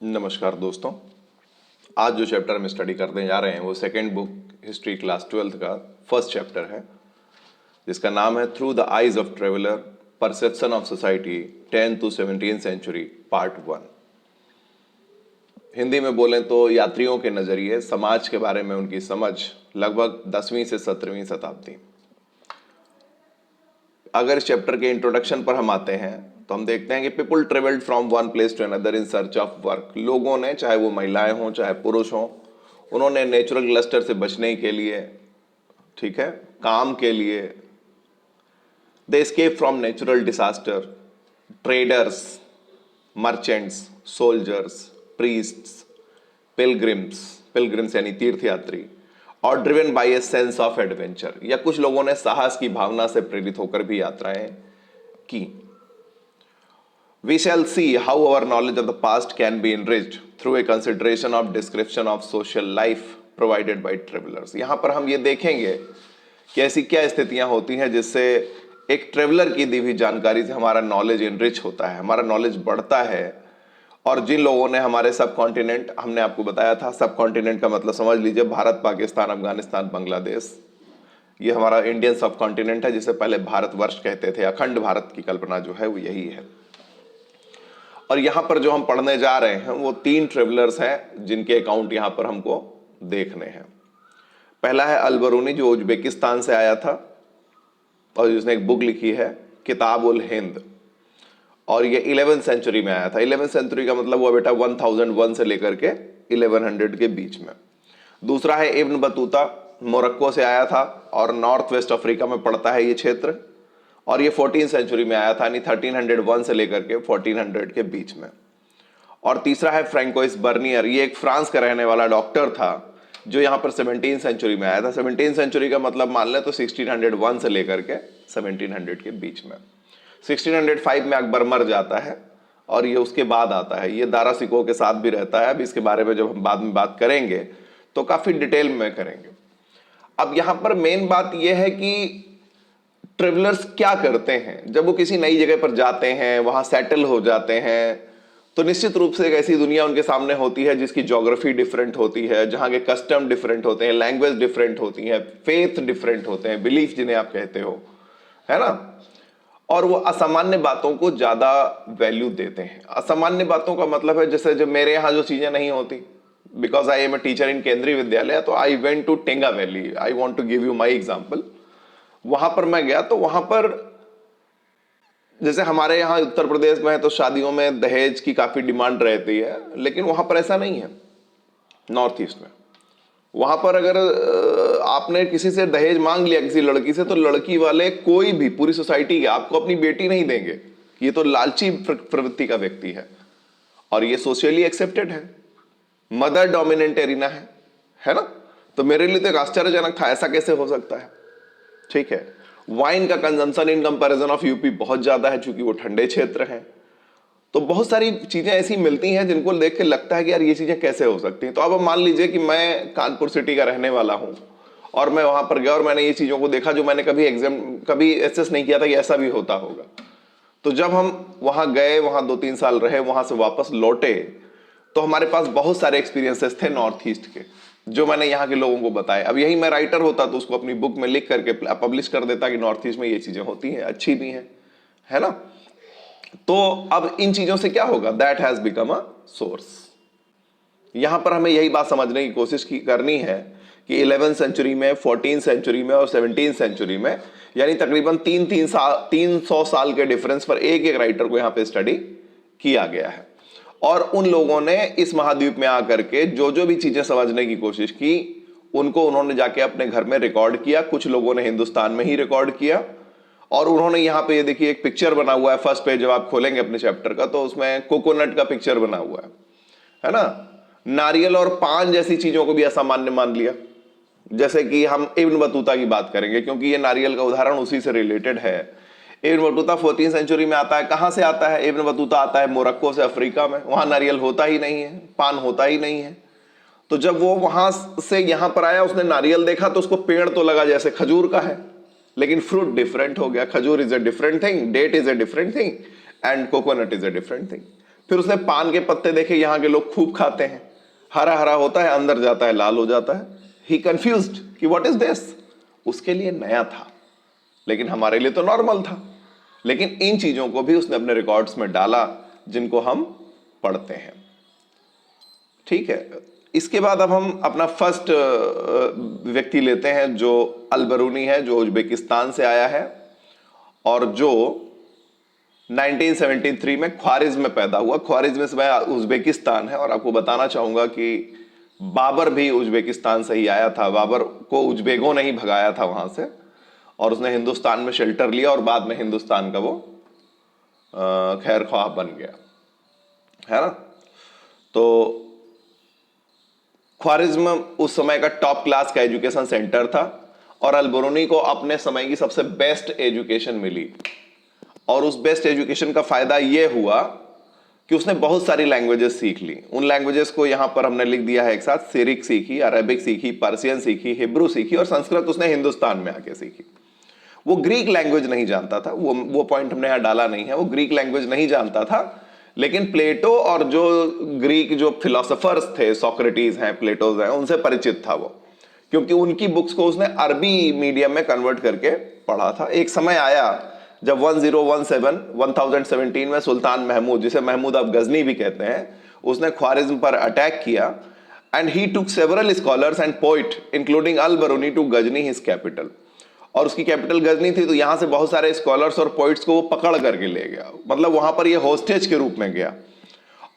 नमस्कार दोस्तों। आज जो चैप्टर हम स्टडी करने जा रहे हैं वो second book history class 12th का फर्स्ट चैप्टर है, जिसका नाम है through the eyes of traveller perception of society 10th to 17th century part 1। Hindi में बोलें तो यात्रियों के नज़रिए समाज के बारे में उनकी समझ लगभग 10वीं से 17वीं शताब्दी। अगर इस चैप्टर के इंट्रोडक्शन पर हम आते हैं तो हम देखते हैं कि people travelled from one place to another in search of work. लोगों ने, चाहे वो महिलाएं हों चाहे पुरुष हों, उन्होंने नेचुरल क्लस्टर से बचने के लिए, ठीक है, काम के लिए, they escape from natural disaster, traders, merchants, soldiers, priests, pilgrims यानी तीर्थयात्री, और driven by a sense of adventure, या कुछ लोगों ने साहस की भावना से प्रेरित होकर भी यात्राएं की। We shall see how our knowledge of the past can be enriched through a consideration of description of social life provided by travelers। यहाँ पर हम ये देखेंगे कि ऐसी क्या स्थितियां होती हैं जिससे एक ट्रेवलर की दी हुई जानकारी से हमारा नॉलेज इनरिच होता है, हमारा नॉलेज बढ़ता है। और जिन लोगों ने हमारे सब कॉन्टिनेंट, हमने आपको बताया था सब कॉन्टिनेंट का मतलब समझ लीजिए भारत, पाकिस्तान, अफगानिस्तान, बांग्लादेश, ये हमारा इंडियन सब कॉन्टिनेंट है, जिसे पहले भारतवर्ष कहते थे। अखंड भारत की कल्पना जो है वो यही है। और यहाँ पर जो हम पढ़ने जा रहे हैं वो 3 ट्रेवलर्स हैं जिनके अकाउंट यहाँ पर हमको देखने हैं। पहला है अल-बरूनी, जो उज्बेकिस्तान से आया था और जिसने एक बुक लिखी है किताब उल हिंद, और ये 11th सेंचुरी में आया था। 11th सेंचुरी का मतलब हुआ बेटा 1001 से लेकर के 1100 के बीच में। दूसरा है इब्न बतूता, मोरक्को से आया था और नॉर्थ वेस्ट अफ्रीका में पड़ता है ये क्षेत्र, और ये 14th सेंचुरी में आया था, यानी 1301 से लेकर के 1400 के बीच में। और तीसरा है फ्रैंकोइस बर्नियर, ये एक फ्रांस का रहने वाला डॉक्टर था जो यहाँ पर 17th सेंचुरी में आया था। 17th सेंचुरी का मतलब मान लें तो 1601 से लेकर के 1700 के बीच में। 1605 में अकबर मर जाता है और ये उसके बाद आता है। ये दारा सिकोह के साथ भी रहता है। अब इसके बारे में जब हम बाद में बात करेंगे तो काफ़ी डिटेल में करेंगे। अब यहाँ पर मेन बात यह है कि ट्रेवलर्स क्या करते हैं। जब वो किसी नई जगह पर जाते हैं, वहां सेटल हो जाते हैं, तो निश्चित रूप से एक ऐसी दुनिया उनके सामने होती है जिसकी ज्योग्राफी डिफरेंट होती है, जहां के कस्टम डिफरेंट होते हैं, लैंग्वेज डिफरेंट होती है, फेथ डिफरेंट होते हैं, बिलीफ जिन्हें आप कहते हो, है ना। और वो असामान्य बातों को ज्यादा वैल्यू देते हैं। असामान्य बातों का मतलब है जैसे जब मेरे यहाँ जो चीजें नहीं होती, because I am a teacher in Kendriya Vidyalaya, तो I went to Tenga valley. I want to give you my example. वहां पर मैं गया तो वहां पर जैसे हमारे यहाँ उत्तर प्रदेश में है तो शादियों में दहेज की काफी डिमांड रहती है, लेकिन वहां पर ऐसा नहीं है। नॉर्थ ईस्ट में वहां पर अगर आपने किसी से दहेज मांग लिया किसी लड़की से, तो लड़की वाले कोई भी, पूरी सोसाइटी के, आपको अपनी बेटी नहीं देंगे। ये तो लालची प्रवृत्ति का व्यक्ति है और ये सोशली एक्सेप्टेड है। मदर डोमिनेंट एरिना है ना। तो मेरे लिए तो एक आश्चर्यजनक था, ऐसा कैसे हो सकता है। ठीक है। वाइन का consumption in comparison of UP बहुत ज्यादा है, चूंकि वो ठंडे क्षेत्र हैं। तो बहुत सारी चीजें ऐसी मिलती हैं जिनको देख के लगता है कि यार ये चीजें कैसे हो सकती हैं। तो अब मान लीजिए कि मैं कानपुर सिटी का रहने वाला हूं और मैं वहां पर गया और मैंने ये चीजों को देखा जो मैंने कभी एसेस नहीं किया था कि ऐसा भी होता होगा। तो जब हम वहां गए, वहां 2-3 साल रहे, वहां से वापस लौटे, तो हमारे पास बहुत सारे एक्सपीरियंसेस थे नॉर्थ ईस्ट के जो मैंने यहाँ के लोगों को बताए। अब यही मैं राइटर होता तो उसको अपनी बुक में लिख करके पब्लिश कर देता कि नॉर्थ ईस्ट में ये चीजें होती हैं, अच्छी भी हैं, है ना। तो अब इन चीजों से क्या होगा, that has become a source. यहां पर हमें यही बात समझने की कोशिश करनी है कि 11th सेंचुरी में, 14th सेंचुरी में और 17th सेंचुरी में, यानी तकरीबन 300 साल के डिफरेंस पर एक एक राइटर को यहां पे स्टडी किया गया है। और उन लोगों ने इस महाद्वीप में आकर के जो जो भी चीजें समझने की कोशिश की, उनको उन्होंने जाके अपने घर में रिकॉर्ड किया। कुछ लोगों ने हिंदुस्तान में ही रिकॉर्ड किया, और उन्होंने यहाँ पे ये देखिए एक पिक्चर बना हुआ है। फर्स्ट पेज जब आप खोलेंगे अपने चैप्टर का तो उसमें कोकोनट का पिक्चर बना हुआ है ना। नारियल और पान जैसी चीजों को भी असामान्य मान लिया। जैसे कि हम इब्न बतूता की बात करेंगे क्योंकि ये नारियल का उदाहरण उसी से रिलेटेड है। इब्न बतूता 14th सेंचुरी में आता है। कहां से आता है इब्न बतूता? आता है मोरक्को से, अफ्रीका में। वहां नारियल होता ही नहीं है, पान होता ही नहीं है। तो जब वो वहां से यहां पर आया, उसने नारियल देखा तो उसको पेड़ तो लगा जैसे खजूर का है, लेकिन फ्रूट डिफरेंट हो गया। Khajur is a different thing, date is a different thing, and coconut is a different thing. फिर उसने पान के पत्ते देखे, यहाँ के लोग खूब खाते हैं, हरा हरा होता है, अंदर जाता है लाल हो जाता है। ही कंफ्यूज्ड कि व्हाट इज दिस। उसके लिए नया था, लेकिन हमारे लिए तो नॉर्मल था। लेकिन इन चीजों को भी उसने अपने रिकॉर्ड्स में डाला जिनको हम पढ़ते हैं। ठीक है, इसके बाद अब हम अपना फर्स्ट व्यक्ति लेते हैं जो अल-बरूनी है, जो उज्बेकिस्तान से आया है और जो 1973 में ख्वारिज़्म में पैदा हुआ। ख्वारिज़्म में उज्बेकिस्तान है, और आपको बताना चाहूंगा कि बाबर भी उज्बेकिस्तान से ही आया था। बाबर को उज्बेकों ने ही भगाया था वहां से, और उसने हिंदुस्तान में शेल्टर लिया और बाद में हिंदुस्तान का वो खैर ख्वाह बन गया, है ना। तो ख्वारिज़्म उस समय का टॉप क्लास का एजुकेशन सेंटर था, और अल-बरूनी को अपने समय की सबसे बेस्ट एजुकेशन मिली। और उस बेस्ट एजुकेशन का फायदा यह हुआ कि उसने बहुत सारी लैंग्वेजेस सीख ली। उन लैंग्वेजेस को यहां पर हमने लिख दिया है एक साथ। सिरिक सीखी, अरेबिक सीखी, पर्सियन सीखी, हिब्रू सीखी, और संस्कृत उसने हिंदुस्तान में आके सीखी। वो ग्रीक लैंग्वेज नहीं जानता था, वो पॉइंट हमने यहां डाला नहीं है। वो ग्रीक लैंग्वेज नहीं जानता था, लेकिन प्लेटो और जो ग्रीक जो फिलोसोफर्स थे, सोक्रेटिस हैं, प्लेटोज हैं, उनसे परिचित था वो, क्योंकि उनकी बुक्स को उसने अरबी मीडियम में कन्वर्ट करके पढ़ा था। एक समय आया जब 1017 में सुल्तान महमूद, जिसे महमूद अब गजनी भी कहते हैं, उसने ख्वारिज़्म पर अटैक किया, and he took several scholars and poet including Al-Biruni to Ghazni, his capital. और उसकी कैपिटल गजनी थी, तो यहां से बहुत सारे स्कॉलर्स और पोइट्स को वो पकड़ करके ले गया। मतलब वहां पर ये होस्टेज के रूप में गया,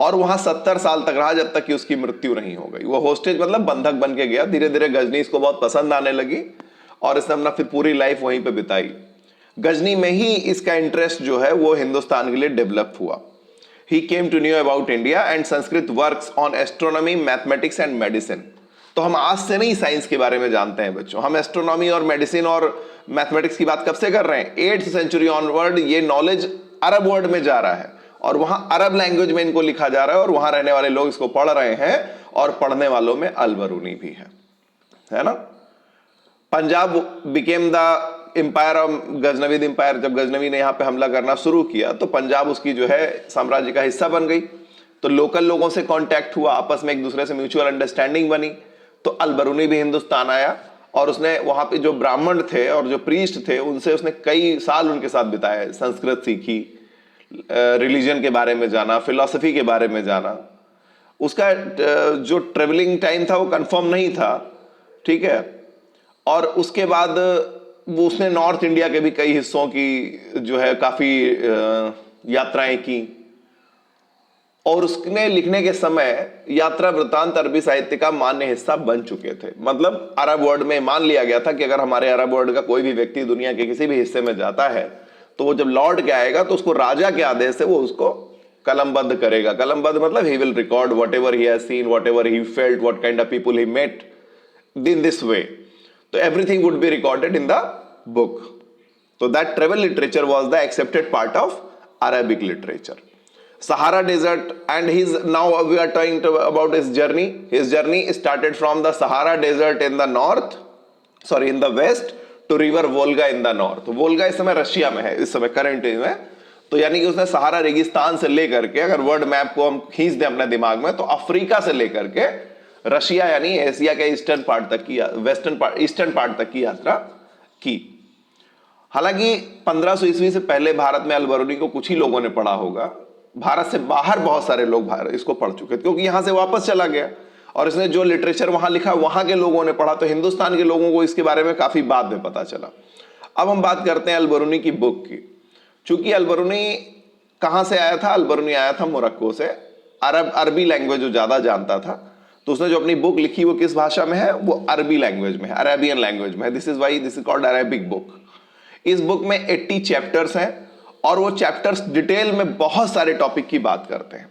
और वहां 70 साल तक रहा, जब तक कि उसकी मृत्यु नहीं हो गई। वो होस्टेज मतलब बंधक बन के गया। धीरे धीरे गजनी इसको बहुत पसंद आने लगी, और इसने अपना फिर पूरी लाइफ वहीं पे बिताई। गजनी में ही इसका इंटरेस्ट जो है वो हिंदुस्तान के लिए डेवलप हुआ। He came to knew about India and Sanskrit works on astronomy, mathematics and medicine. तो हम आज से नहीं साइंस के बारे में जानते हैं बच्चों, हम एस्ट्रोनॉमी और मेडिसिन और मैथमेटिक्स की बात कब से कर रहे हैं? 8th सेंचुरी ऑनवर्ड ये नॉलेज अरब वर्ल्ड में जा रहा है, और वहां अरब लैंग्वेज में इनको लिखा जा रहा है, और वहां रहने वाले लोग इसको पढ़ रहे हैं, और पढ़ने वालों में अल-बरूनी भी है ना। Punjab became the empire of Ghaznavid empire. जब गजनवी ने यहाँ पे हमला करना शुरू किया, तो पंजाब उसकी जो है साम्राज्य का हिस्सा बन गई। तो लोकल लोगों से कांटेक्ट हुआ, आपस में एक दूसरे से म्यूचुअल अंडरस्टैंडिंग बनी। तो अल-बरूनी भी हिंदुस्तान आया, और उसने वहां पे जो ब्राह्मण थे और जो प्रीस्ट थे, उनसे उसने कई साल उनके साथ बिताए। संस्कृत सीखी, रिलीजन के बारे में जाना, फिलॉसफी के बारे में जाना। उसका जो ट्रेवलिंग टाइम था वो कंफर्म नहीं था, ठीक है। और उसके बाद वो उसने नॉर्थ इंडिया के भी कई हिस्सों की जो है काफी यात्राएं की, और उसने लिखने के समय यात्रा वृत्तांत अरबी साहित्य का मान्य हिस्सा बन चुके थे। मतलब अरब वर्ल्ड में मान लिया गया था कि अगर हमारे अरब वर्ल्ड का कोई भी व्यक्ति दुनिया के किसी भी हिस्से में जाता है, तो वो जब लौट के आएगा तो उसको राजा के आदेश से वो उसको कलमबद्ध करेगा। कलमबद्ध मतलब he will record what ever he has seen, what ever he felt, what kind of people he met in this way. तो everything would be recorded in the book. So that travel literature was the accepted part of Arabic literature. Sahara Desert, and now we are talking about his journey. His journey started from the Sahara Desert in the in the west to river Volga in the north. Volga इस समय Russia में है, इस समय current में। तो यानी कि उसने सहारा रेगिस्तान से लेकर के, अगर वर्ल्ड मैप को हम खींच दें अपने दिमाग में, तो अफ्रीका से लेकर के रशिया यानी एशिया के ईस्टर्न पार्ट तक की, ईस्टर्न पार्ट तक की यात्रा की। हालांकि 1500 ईस्वी से पहले भारत में अल-बरूनी को कुछ ही लोगों ने पढ़ा होगा। भारत से बाहर बहुत सारे लोग इसको पढ़ चुके थे, क्योंकि यहां से वापस चला गया, और इसने जो लिटरेचर वहां लिखा वहां के लोगों ने पढ़ा, तो हिंदुस्तान के लोगों को इसके बारे में काफी बाद में पता चला। अब हम बात करते हैं अल-बरूनी की बुक की। चूंकि अल-बरूनी कहां से आया था? अल-बरूनी आया था मोरक्को से। अरबी लैंग्वेज जो ज्यादा जानता था, तो उसने जो अपनी बुक लिखी वो किस भाषा में है? वो अरबी लैंग्वेज में है, अरेबियन लैंग्वेज में है। This is called Arabic book. इस बुक में 80 चैप्टर्स हैं, और वो चैप्टर्स डिटेल में बहुत सारे टॉपिक की बात करते हैं।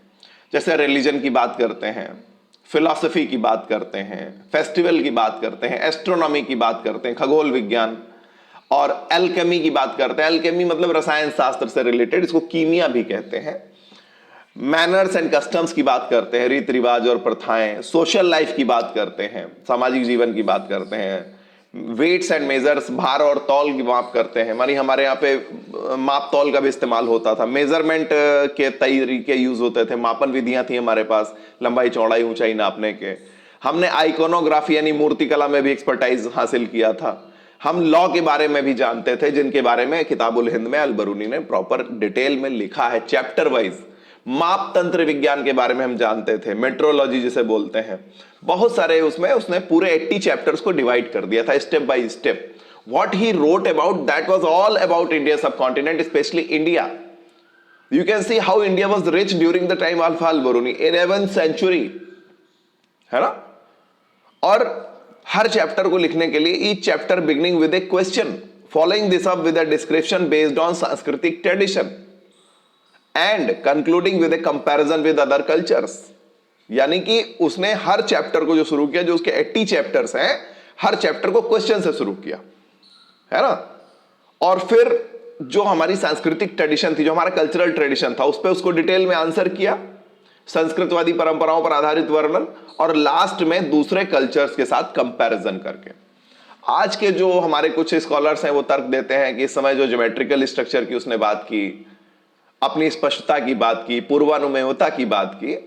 जैसे रिलीजन की बात करते हैं, फिलॉसफी की बात करते हैं, फेस्टिवल की बात करते हैं, एस्ट्रोनॉमी की बात करते हैं, खगोल विज्ञान, और एल्केमी की बात करते हैं। एल्केमी मतलब रसायन शास्त्र से रिलेटेड, इसको कीमिया भी कहते हैं। मैनर्स एंड कस्टम्स की बात करते हैं, रीति रिवाज और प्रथाएं। सोशल लाइफ की बात करते हैं, सामाजिक जीवन की बात करते हैं। वेट्स एंड मेजर्स, भार और तौल की माप करते हैं, मानी हमारे यहाँ पे माप तौल का भी इस्तेमाल होता था, मेजरमेंट के तरीके यूज होते थे, मापन विधियां थी हमारे पास लंबाई चौड़ाई ऊंचाई नापने के। हमने आइकोनोग्राफी यानी मूर्ति कला में भी एक्सपर्टाइज हासिल किया था। हम लॉ के बारे में भी जानते थे, जिनके बारे में किताबुल हिंद में अल-बरूनी ने प्रॉपर डिटेल में लिखा है चैप्टर वाइज। माप तंत्र विज्ञान के बारे में हम जानते थे, मेट्रोलॉजी जिसे बोलते हैं, बहुत सारे उसमें उसने पूरे 80 चैप्टर्स को डिवाइड कर दिया था step by step. What he wrote about that was all about India subcontinent, specially India. You can see how India was rich during the time of Al-Biruni, 11th century, है ना। और हर chapter को लिखने के लिए each chapter beginning with a question, following this up with a description based on सांस्कृतिक tradition and concluding with a comparison with other cultures. यानी कि उसने हर चैप्टर को जो शुरू किया, जो उसके 80 चैप्टर्स हैं, हर चैप्टर को क्वेश्चन से शुरू किया, है ना। और फिर जो हमारी सांस्कृतिक ट्रेडिशन थी, जो हमारा कल्चरल ट्रेडिशन था, उस पर उसको डिटेल में आंसर किया, संस्कृतवादी परंपराओं पर आधारित वर्णन, और लास्ट में दूसरे कल्चर्स के साथ कंपैरिजन करके। आज के जो हमारे कुछ स्कॉलर्स हैं वो तर्क देते हैं कि इस समय जो ज्योमेट्रिकल स्ट्रक्चर की उसने बात की, अपनी स्पष्टता की बात की, पूर्वानुमेयता की बात की,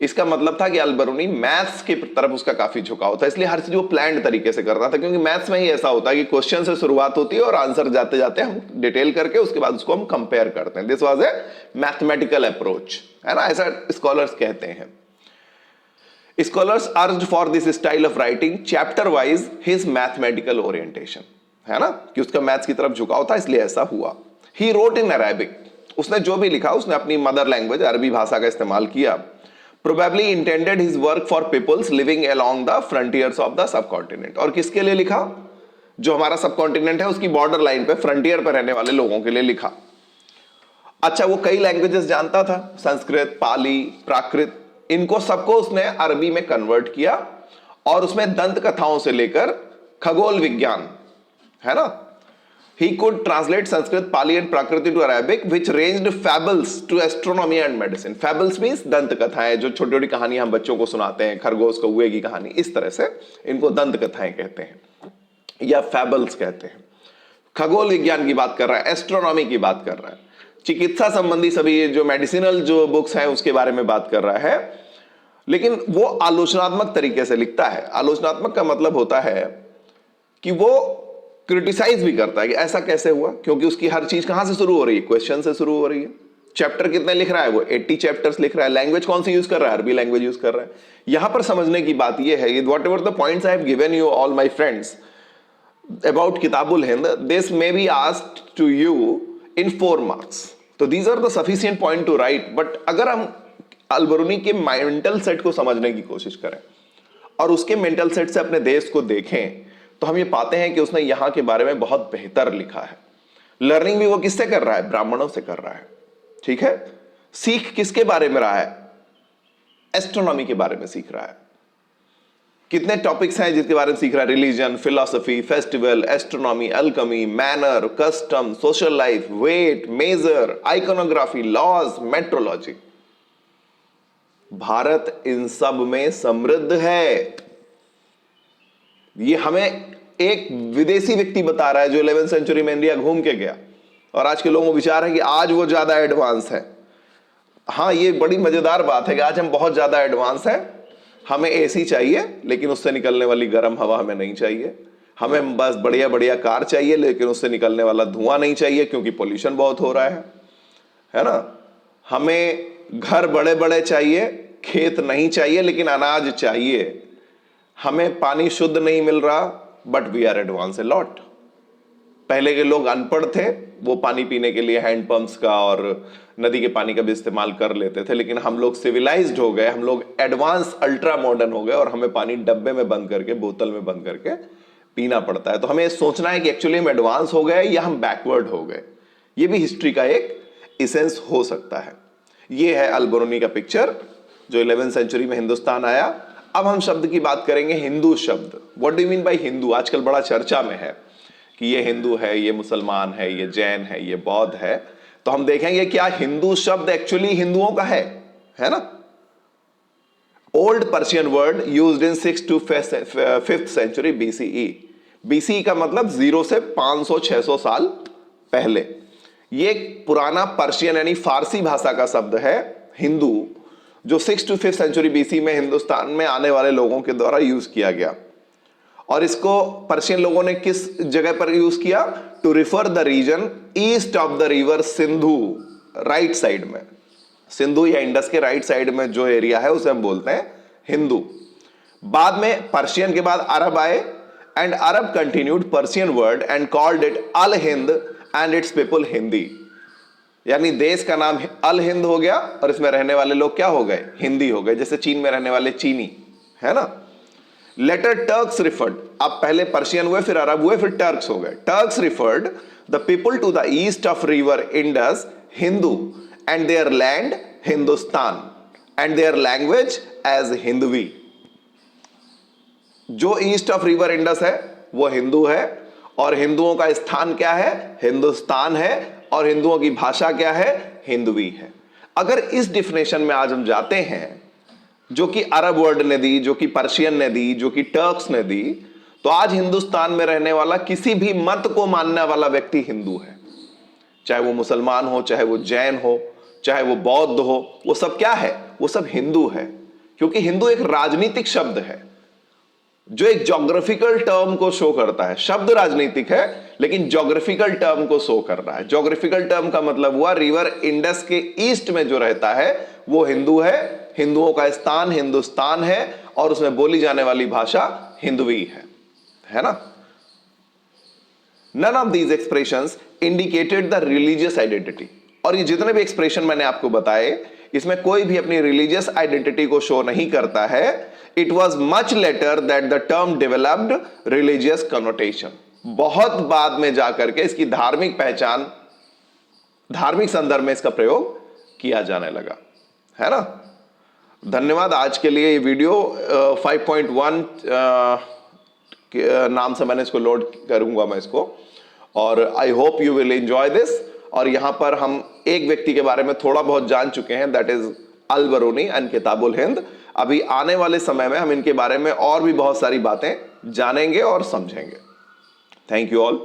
इसका मतलब था कि अल-बरूनी मैथ्स की तरफ उसका काफी झुकाव था, इसलिए हर चीज वो प्लान्ड तरीके से करता था। क्योंकि मैथ्स में ही ऐसा होता है कि क्वेश्चन से शुरुआत होती है और आंसर जाते जाते हम डिटेल करके उसके बाद उसको हम कंपेयर करते हैं। This was a mathematical approach, है ना, ऐसा स्कॉलर्स कहते हैं। Scholars urged for this style of writing chapter wise his mathematical orientation, है ना, कि उसका मैथ्स की तरफ झुकाव था, इसलिए ऐसा हुआ। ही रोट इन अरेबिक, उसने जो भी लिखा उसने अपनी मदर लैंग्वेज अरबी भाषा का इस्तेमाल किया। Probably intended his work for peoples living along the frontiers of the subcontinent। और किसके लिए लिखा? जो हमारा सबकॉन्टिनेंट है उसकी बॉर्डर लाइन पे, फ्रंटियर पे रहने वाले लोगों के लिए लिखा। अच्छा, वो कई लैंग्वेजेस जानता था, संस्कृत, पाली, प्राकृत, इनको सबको उसने अरबी में कन्वर्ट किया और उसमें दंत कथाओं से लेकर खगोल विज्ञान, है ना, he could translate Sanskrit, Pali and Prakriti to Arabic, which ranged fables to astronomy and medicine। Fables means दंत कथाएं, जो छोटी छोटी कहानियां हम बच्चों को सुनाते हैं, खरगोश कौवे की कहानी, इस तरह से इनको दंत कथाएं कहते हैं या fables कहते हैं। खगोल विज्ञान की बात कर रहा है, एस्ट्रोनॉमी की बात कर रहा है, चिकित्सा संबंधी सभी जो मेडिसिनल जो बुक्स हैं उसके बारे में बात कर रहा है, लेकिन वो आलोचनात्मक तरीके से लिखता है। आलोचनात्मक का मतलब होता है कि वो क्रिटिसाइज भी करता है कि ऐसा कैसे हुआ, क्योंकि उसकी हर चीज कहां से शुरू हो रही है, क्वेश्चन से शुरू हो रही है। चैप्टर कितने लिख रहा है वो, 80 चैप्टर्स लिख रहा है। लैंग्वेज कौन सी यूज कर रहा है, अरबी लैंग्वेज यूज कर रहा है। यहां पर समझने की बात यह है, what ever the points I have given you all my friends about Kitab-ul Hind, this may be asked to you in 4 marks. तो these are the sufficient point to write. But अगर हम अल-बरूनी के मेंटल सेट को समझने की कोशिश करें और उसके मेंटल सेट से अपने देश को देखें, तो हम ये पाते हैं कि उसने यहां के बारे में बहुत बेहतर लिखा है। लर्निंग भी वो किससे कर रहा है, ब्राह्मणों से कर रहा है, ठीक है। सीख किसके बारे में रहा है, एस्ट्रोनॉमी के बारे में सीख रहा है। कितने टॉपिक्स हैं जिसके बारे में सीख रहा है, religion, philosophy, festival, astronomy, alchemy, manner, custom, social life, weight, measure, iconography, laws, metrology. Bharat इन सब में समृद्ध है। ये हमें एक विदेशी व्यक्ति बता रहा है जो 11th सेंचुरी में इंडिया घूम के गया, और आज के लोगों को विचार है कि आज वो ज्यादा एडवांस है। हाँ, ये बड़ी मजेदार बात है कि आज हम बहुत ज्यादा एडवांस हैं। हमें एसी चाहिए लेकिन उससे निकलने वाली गर्म हवा हमें नहीं चाहिए। हमें बस बढ़िया बढ़िया कार चाहिए लेकिन उससे निकलने वाला धुआं नहीं चाहिए, क्योंकि पोल्यूशन बहुत हो रहा है ना। हमें घर बड़े बड़े चाहिए, खेत नहीं चाहिए लेकिन अनाज चाहिए। हमें पानी शुद्ध नहीं मिल रहा, but we are advance a lot. पहले के लोग अनपढ़ थे, वो पानी पीने के लिए हैंडपंप्स का और नदी के पानी का भी इस्तेमाल कर लेते थे, लेकिन हम लोग सिविलाइज्ड हो गए, हम लोग एडवांस अल्ट्रा मॉडर्न हो गए और हमें पानी डब्बे में बंद करके, बोतल में बंद करके पीना पड़ता है। तो हमें सोचना है कि एक्चुअली हम एडवांस हो गए या हम बैकवर्ड हो गए। ये भी हिस्ट्री का एक इसेंस हो सकता है। ये है अल-बरूनी का पिक्चर जो 11th सेंचुरी में हिंदुस्तान आया। अब हम शब्द की बात करेंगे, हिंदू शब्द। What do you mean by Hindu? आजकल बड़ा चर्चा में है कि ये हिंदू है, ये मुसलमान है, ये जैन है, ये बौद्ध है। तो हम देखेंगे क्या हिंदू शब्द एक्चुअली हिंदुओं का है ना। Old Persian word used in 6th to 5th century BCE BC का मतलब 0 से 500-600 साल पहले। ये एक पुराना पर्शियन यानी फारसी भाषा का शब्द है हिंदू, जो 6 to 5th सेंचुरी बीसी में हिंदुस्तान में आने वाले लोगों के द्वारा यूज किया गया। और इसको पर्शियन लोगों ने किस जगह पर यूज किया? To refer the region east of the river Sindhu, right side में, सिंधु या इंडस के राइट साइड में जो एरिया है उसे हम बोलते हैं हिंदू। बाद में पर्शियन के बाद अरब आए and Arab continued Persian word and called it all Hind and it's people Hindi, यानी देश का नाम अल हिंद हो गया और इसमें रहने वाले लोग क्या हो गए? हिंदी हो गए। जैसे चीन में रहने वाले चीनी, है ना। लेटर टर्क्स रिफर्ड, अब पहले पर्शियन हुए, फिर अरब हुए, फिर टर्क्स हो गए। Turks referred the people to the east of river Indus Hindu and their land Hindustan and their language as Hindvi. जो ईस्ट ऑफ रिवर इंडस है वो हिंदू है और हिंदुओं का स्थान क्या है? हिंदुस्तान है। और हिंदुओं की भाषा क्या है? हिंदवी है। अगर इस डिफिनेशन में आज हम जाते हैं जो कि अरब वर्ड ने दी, जो कि पर्शियन ने दी, जो कि टर्क्स ने दी, तो आज हिंदुस्तान में रहने वाला किसी भी मत को मानने वाला व्यक्ति हिंदू है। चाहे वो मुसलमान हो, चाहे वो जैन हो, चाहे वो बौद्ध हो, वो सब क्या है? वो सब हिंदू है। क्योंकि हिंदू एक राजनीतिक शब्द है जो एक ज्योग्राफिकल टर्म को शो करता है। शब्द राजनीतिक है लेकिन ज्योग्राफिकल टर्म को शो कर रहा है। ज्योग्राफिकल टर्म का मतलब हुआ रिवर इंडस के ईस्ट में जो रहता है वो हिंदू है, हिंदुओं का स्थान हिंदुस्तान है और उसमें बोली जाने वाली भाषा हिंदवी है ना। None of these expressions indicated the religious identity. और ये जितने भी एक्सप्रेशन मैंने आपको बताए इसमें कोई भी अपनी रिलीजियस आइडेंटिटी को शो नहीं करता है। It was much later that the term developed religious connotation. बहुत बाद में जाकर के इसकी धार्मिक पहचान, धार्मिक संदर्भ में इसका प्रयोग किया जाने लगा, है ना। धन्यवाद। आज के लिए ये वीडियो 5.1 नाम से मैंने इसको लोड करूंगा मैं इसको, और I hope you will enjoy this. और यहां पर हम एक व्यक्ति के बारे में थोड़ा बहुत जान चुके हैं, that is Al Biruni and Kitab-ul Hind. अभी आने वाले समय में हम इनके बारे में और भी बहुत सारी बातें जानेंगे और समझेंगे। Thank you all.